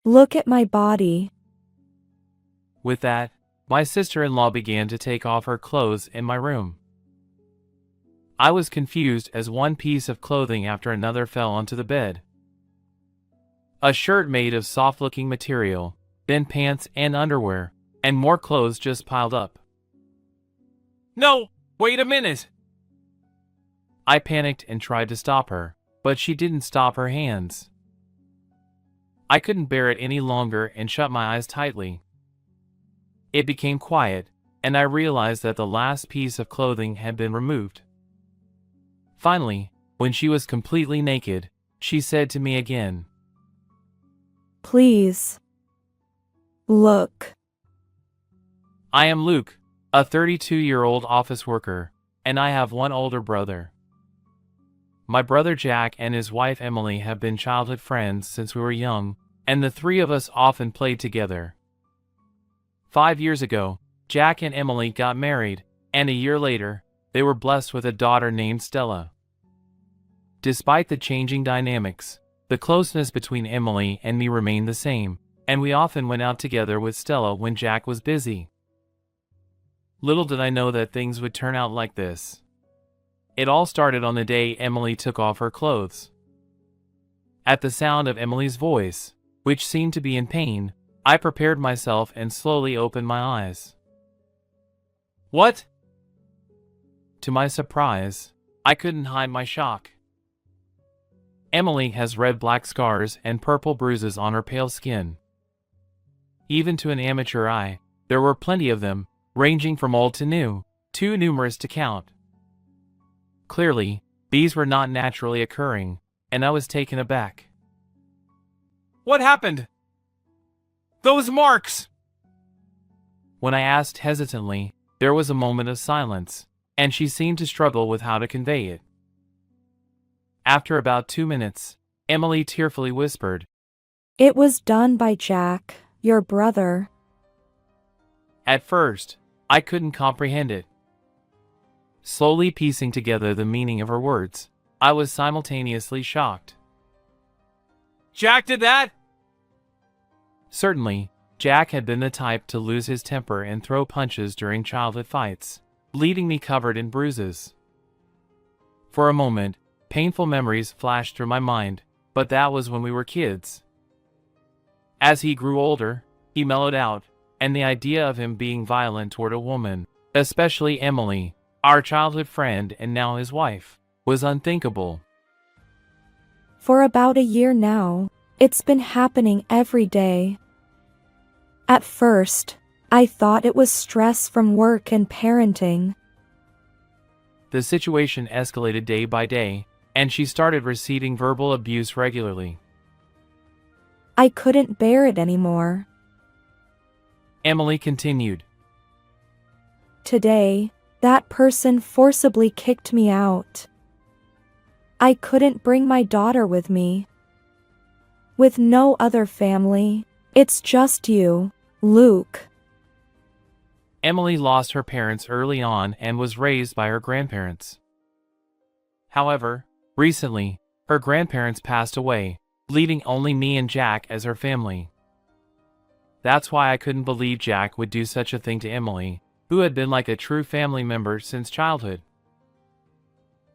Look at my body. With that, my sister-in-law began to take off her clothes in my room. I was confused as one piece of clothing after another fell onto the bed. A shirt made of soft-looking material, then pants and underwear, and more clothes just piled up. "No, wait a minute!" I panicked and tried to stop her, but she didn't stop her hands. I couldn't bear it any longer and shut my eyes tightly. It became quiet, and I realized that the last piece of clothing had been removed. Finally, when she was completely naked, she said to me again, Please. Look. "I am Luke, a 32-year-old office worker, and I have one older brother. My brother Jack and his wife Emily have been childhood friends since we were young, and the three of us often played together. 5 years ago, Jack and Emily got married, and a year later, they were blessed with a daughter named Stella. Despite the changing dynamics, the closeness between Emily and me remained the same, and we often went out together with Stella when Jack was busy. Little did I know that things would turn out like this. It all started on the day Emily took off her clothes. At the sound of Emily's voice, which seemed to be in pain, I prepared myself and slowly opened my eyes. "What?" To my surprise, I couldn't hide my shock. Emily has red-black scars and purple bruises on her pale skin. Even to an amateur eye, there were plenty of them, ranging from old to new, too numerous to count. Clearly, these were not naturally occurring, and I was taken aback. "What happened? Those marks!" When I asked hesitantly, there was a moment of silence, and she seemed to struggle with how to convey it. After about 2 minutes, Emily tearfully whispered, It was done by Jack, your brother. At first, I couldn't comprehend it. Slowly piecing together the meaning of her words, I was simultaneously shocked. "Jack did that?" Certainly, Jack had been the type to lose his temper and throw punches during childhood fights, leaving me covered in bruises. For a moment, painful memories flashed through my mind, but that was when we were kids. As he grew older, he mellowed out, and the idea of him being violent toward a woman, especially Emily, our childhood friend and now his wife, was unthinkable. For about a year now, it's been happening every day. At first, I thought it was stress from work and parenting. The situation escalated day by day, and she started receiving verbal abuse regularly. I couldn't bear it anymore. Emily continued. Today, that person forcibly kicked me out. I couldn't bring my daughter with me. With no other family, it's just you, Luke. Emily lost her parents early on and was raised by her grandparents. However, recently, her grandparents passed away, leaving only me and Jack as her family. That's why I couldn't believe Jack would do such a thing to Emily, who had been like a true family member since childhood.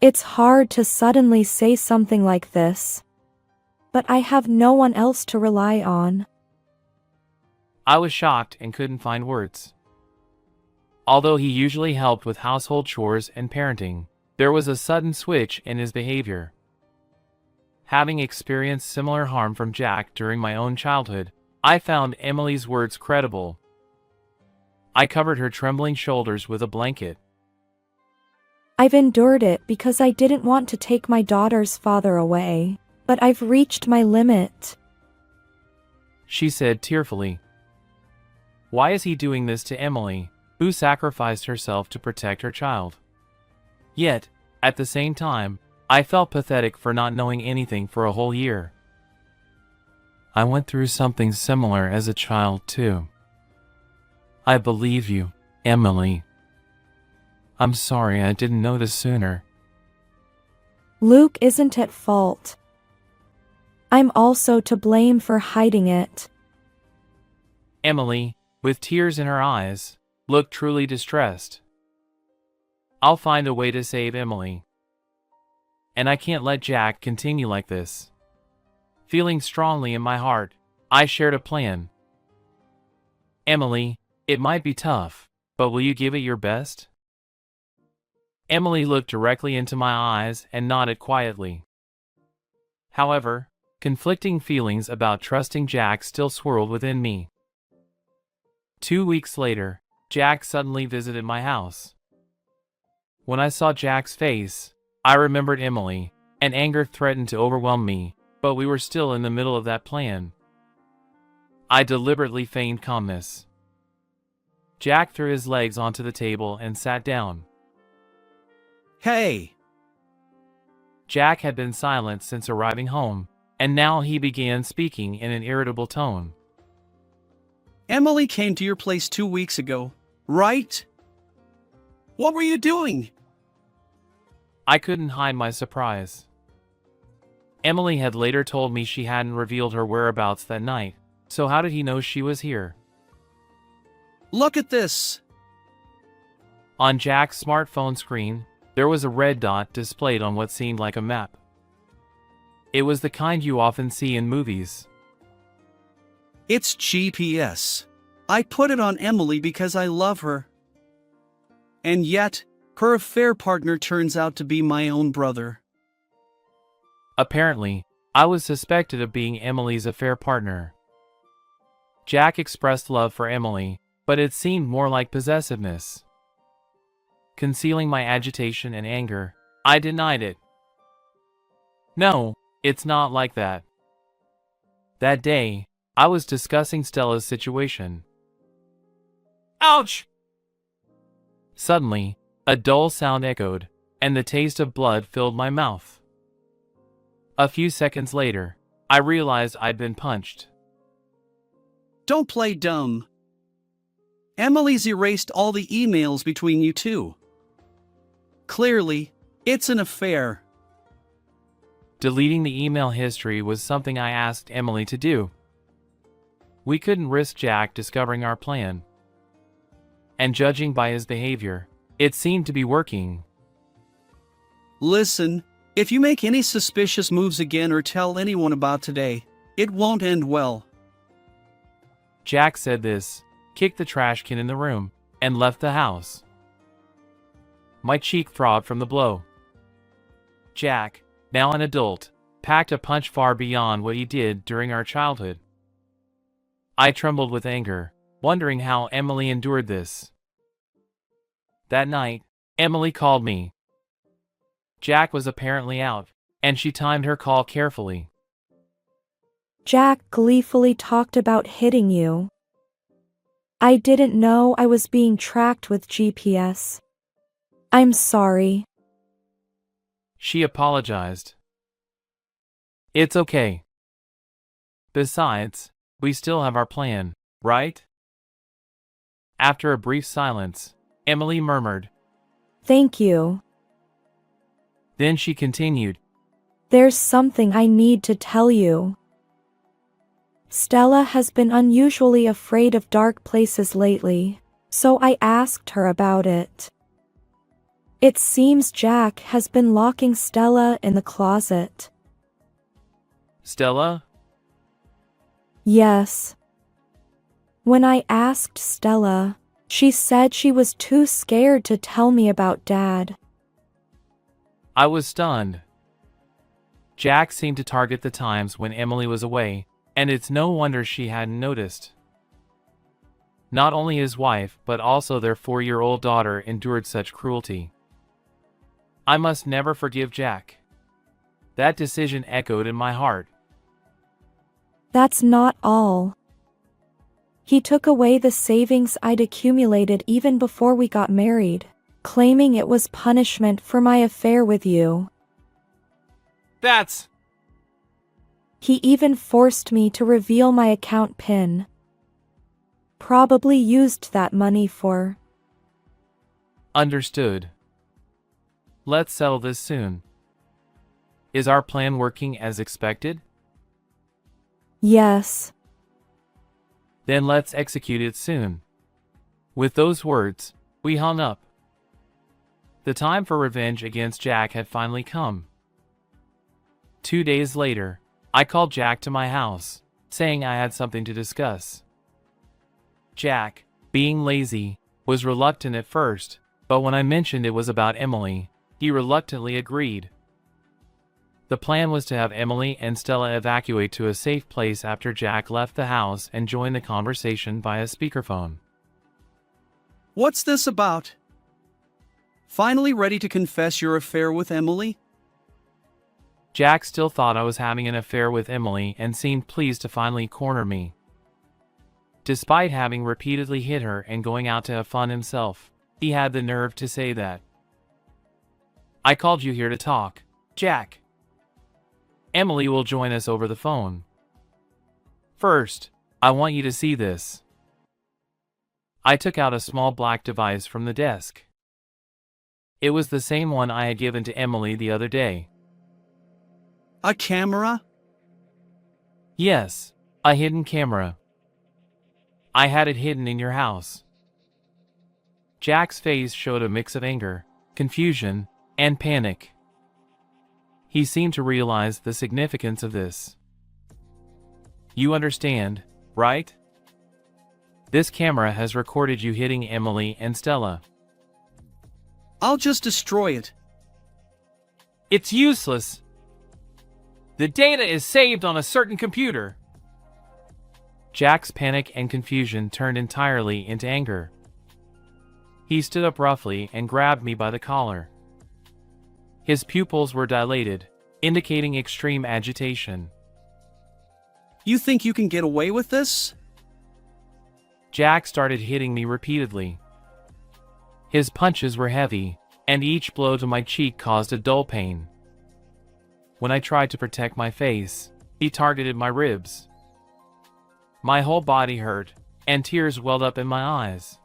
It's hard to suddenly say something like this, but I have no one else to rely on. I was shocked and couldn't find words. Although he usually helped with household chores and parenting, there was a sudden switch in his behavior. Having experienced similar harm from Jack during my own childhood, I found Emily's words credible. I covered her trembling shoulders with a blanket. I've endured it because I didn't want to take my daughter's father away, but I've reached my limit. She said tearfully. Why is he doing this to Emily, who sacrificed herself to protect her child? Yet, at the same time, I felt pathetic for not knowing anything for a whole year. I went through something similar as a child too. I believe you, Emily. I'm sorry I didn't notice sooner. Luke isn't at fault. I'm also to blame for hiding it, Emily, with tears in her eyes, looked truly distressed. I'll find a way to save Emily. And I can't let Jack continue like this. Feeling strongly in my heart, I shared a plan. Emily, it might be tough, but will you give it your best? Emily looked directly into my eyes and nodded quietly. However, conflicting feelings about trusting Jack still swirled within me. 2 weeks later, Jack suddenly visited my house. When I saw Jack's face, I remembered Emily, and anger threatened to overwhelm me, but we were still in the middle of that plan. I deliberately feigned calmness. Jack threw his legs onto the table and sat down. Hey! Jack had been silent since arriving home, and now he began speaking in an irritable tone. Emily came to your place 2 weeks ago, right? What were you doing? I couldn't hide my surprise. Emily had later told me she hadn't revealed her whereabouts that night, so how did he know she was here? Look at this! On Jack's smartphone screen, there was a red dot displayed on what seemed like a map. It was the kind you often see in movies. It's GPS. I put it on Emily because I love her. And yet, her affair partner turns out to be my own brother. Apparently, I was suspected of being Emily's affair partner. Jack expressed love for Emily, but it seemed more like possessiveness. Concealing my agitation and anger, I denied it. No, it's not like that. That day, I was discussing Stella's situation. Ouch! Suddenly, a dull sound echoed, and the taste of blood filled my mouth. A few seconds later, I realized I'd been punched. Don't play dumb. Emily's erased all the emails between you two. Clearly, it's an affair. Deleting the email history was something I asked Emily to do. We couldn't risk Jack discovering our plan. And judging by his behavior, it seemed to be working. Listen, if you make any suspicious moves again or tell anyone about today, it won't end well. Jack said this, kicked the trash can in the room, and left the house. My cheek throbbed from the blow. Jack, now an adult, packed a punch far beyond what he did during our childhood. I trembled with anger, wondering how Emily endured this. That night, Emily called me. Jack was apparently out, and she timed her call carefully. Jack gleefully talked about hitting you. I didn't know I was being tracked with GPS. I'm sorry. She apologized. It's okay. Besides, we still have our plan, right? After a brief silence, Emily murmured. Thank you. Then she continued. There's something I need to tell you. Stella has been unusually afraid of dark places lately, so I asked her about it. It seems Jack has been locking Stella in the closet. Stella? Yes. When I asked Stella, she said she was too scared to tell me about Dad. I was stunned. Jack seemed to target the times when Emily was away, and it's no wonder she hadn't noticed. Not only his wife, but also their 4-year-old daughter endured such cruelty. I must never forgive Jack. That decision echoed in my heart. That's not all. He took away the savings I'd accumulated even before we got married, claiming it was punishment for my affair with you. That's... He even forced me to reveal my account PIN. Probably used that money for... Understood. Let's settle this soon. Is our plan working as expected? Yes. Then let's execute it soon." With those words, we hung up. The time for revenge against Jack had finally come. 2 days later, I called Jack to my house, saying I had something to discuss. Jack, being lazy, was reluctant at first, but when I mentioned it was about Emily, he reluctantly agreed. The plan was to have Emily and Stella evacuate to a safe place after Jack left the house and join the conversation via speakerphone. What's this about? Finally ready to confess your affair with Emily? Jack still thought I was having an affair with Emily and seemed pleased to finally corner me. Despite having repeatedly hit her and going out to have fun himself, he had the nerve to say that. "I called you here to talk, Jack. Emily will join us over the phone. First, I want you to see this." I took out a small black device from the desk. It was the same one I had given to Emily the other day. A camera? Yes, a hidden camera. I had it hidden in your house. Jack's face showed a mix of anger, confusion, and panic. He seemed to realize the significance of this. "You understand, right? This camera has recorded you hitting Emily and Stella." I'll just destroy it. "It's useless. The data is saved on a certain computer." Jack's panic and confusion turned entirely into anger. He stood up roughly and grabbed me by the collar. His pupils were dilated, indicating extreme agitation. You think you can get away with this? Jack started hitting me repeatedly. His punches were heavy, and each blow to my cheek caused a dull pain. When I tried to protect my face, he targeted my ribs. My whole body hurt, and tears welled up in my eyes.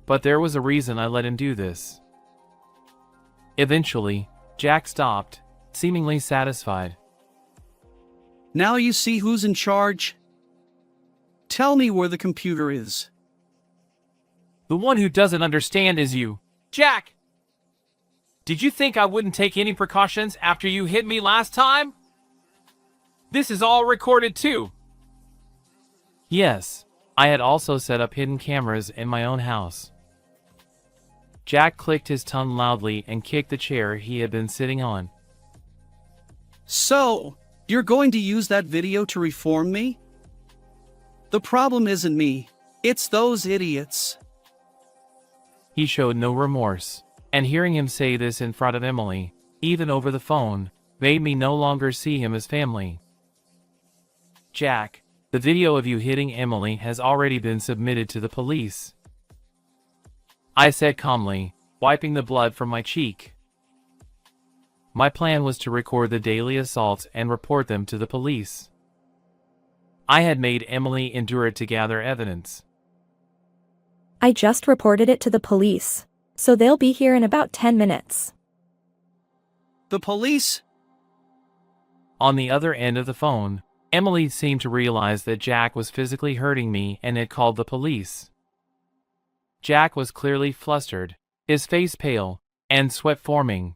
But there was a reason I let him do this. Eventually, Jack stopped, seemingly satisfied. Now you see who's in charge? Tell me where the computer is. "The one who doesn't understand is you, Jack. Did you think I wouldn't take any precautions after you hit me last time? This is all recorded too." Yes, I had also set up hidden cameras in my own house. Jack clicked his tongue loudly and kicked the chair he had been sitting on. So, you're going to use that video to reform me? The problem isn't me, it's those idiots. He showed no remorse, and hearing him say this in front of Emily, even over the phone, made me no longer see him as family. "Jack, the video of you hitting Emily has already been submitted to the police," I said calmly, wiping the blood from my cheek. My plan was to record the daily assaults and report them to the police. I had made Emily endure it to gather evidence. I just reported it to the police, so they'll be here in about 10 minutes. The police? On the other end of the phone, Emily seemed to realize that Jack was physically hurting me and had called the police. Jack was clearly flustered, his face pale, and sweat forming.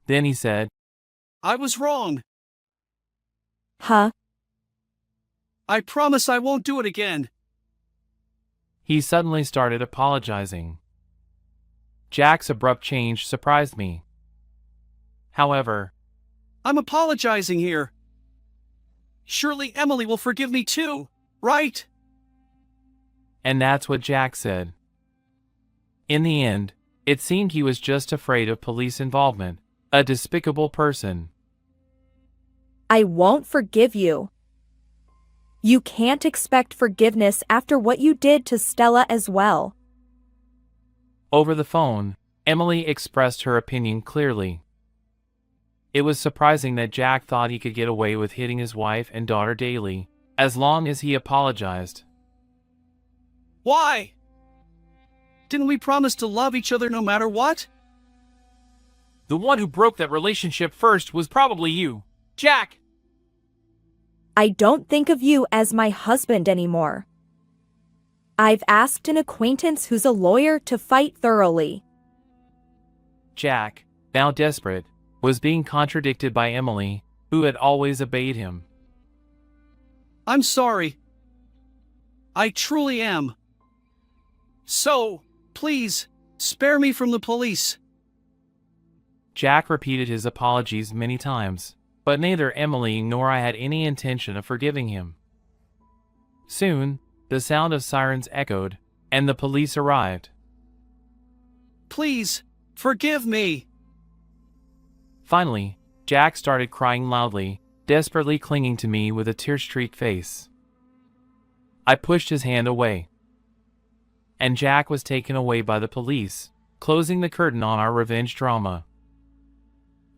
Then he said, I was wrong. Huh? I promise I won't do it again. He suddenly started apologizing. Jack's abrupt change surprised me. However, I'm apologizing here. Surely Emily will forgive me too, right? And that's what Jack said. In the end, it seemed he was just afraid of police involvement, a despicable person. I won't forgive you. You can't expect forgiveness after what you did to Stella as well. Over the phone, Emily expressed her opinion clearly. It was surprising that Jack thought he could get away with hitting his wife and daughter daily, as long as he apologized. Why? Didn't we promise to love each other no matter what? The one who broke that relationship first was probably you, Jack. I don't think of you as my husband anymore. I've asked an acquaintance who's a lawyer to fight thoroughly. Jack, now desperate, was being contradicted by Emily, who had always obeyed him. I'm sorry. I truly am. So, please, spare me from the police. Jack repeated his apologies many times, but neither Emily nor I had any intention of forgiving him. Soon, the sound of sirens echoed, and the police arrived. Please, forgive me. Finally, Jack started crying loudly, desperately clinging to me with a tear-streaked face. I pushed his hand away, and Jack was taken away by the police, closing the curtain on our revenge drama.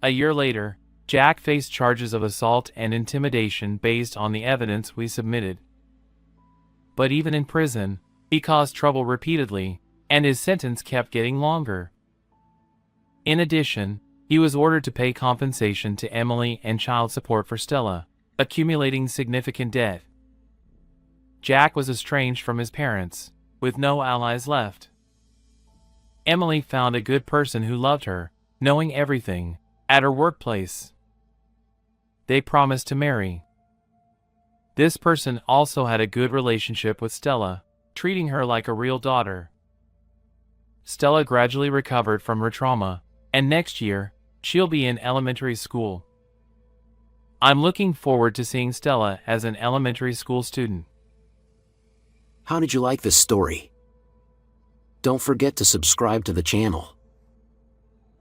A year later, Jack faced charges of assault and intimidation based on the evidence we submitted. But even in prison, he caused trouble repeatedly, and his sentence kept getting longer. In addition, he was ordered to pay compensation to Emily and child support for Stella, accumulating significant debt. Jack was estranged from his parents, with no allies left. Emily found a good person who loved her, knowing everything, at her workplace. They promised to marry. This person also had a good relationship with Stella, treating her like a real daughter. Stella gradually recovered from her trauma, and next year, she'll be in elementary school. I'm looking forward to seeing Stella as an elementary school student. How did you like this story? Don't forget to subscribe to the channel.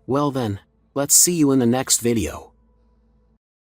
Well then, let's see you in the next video.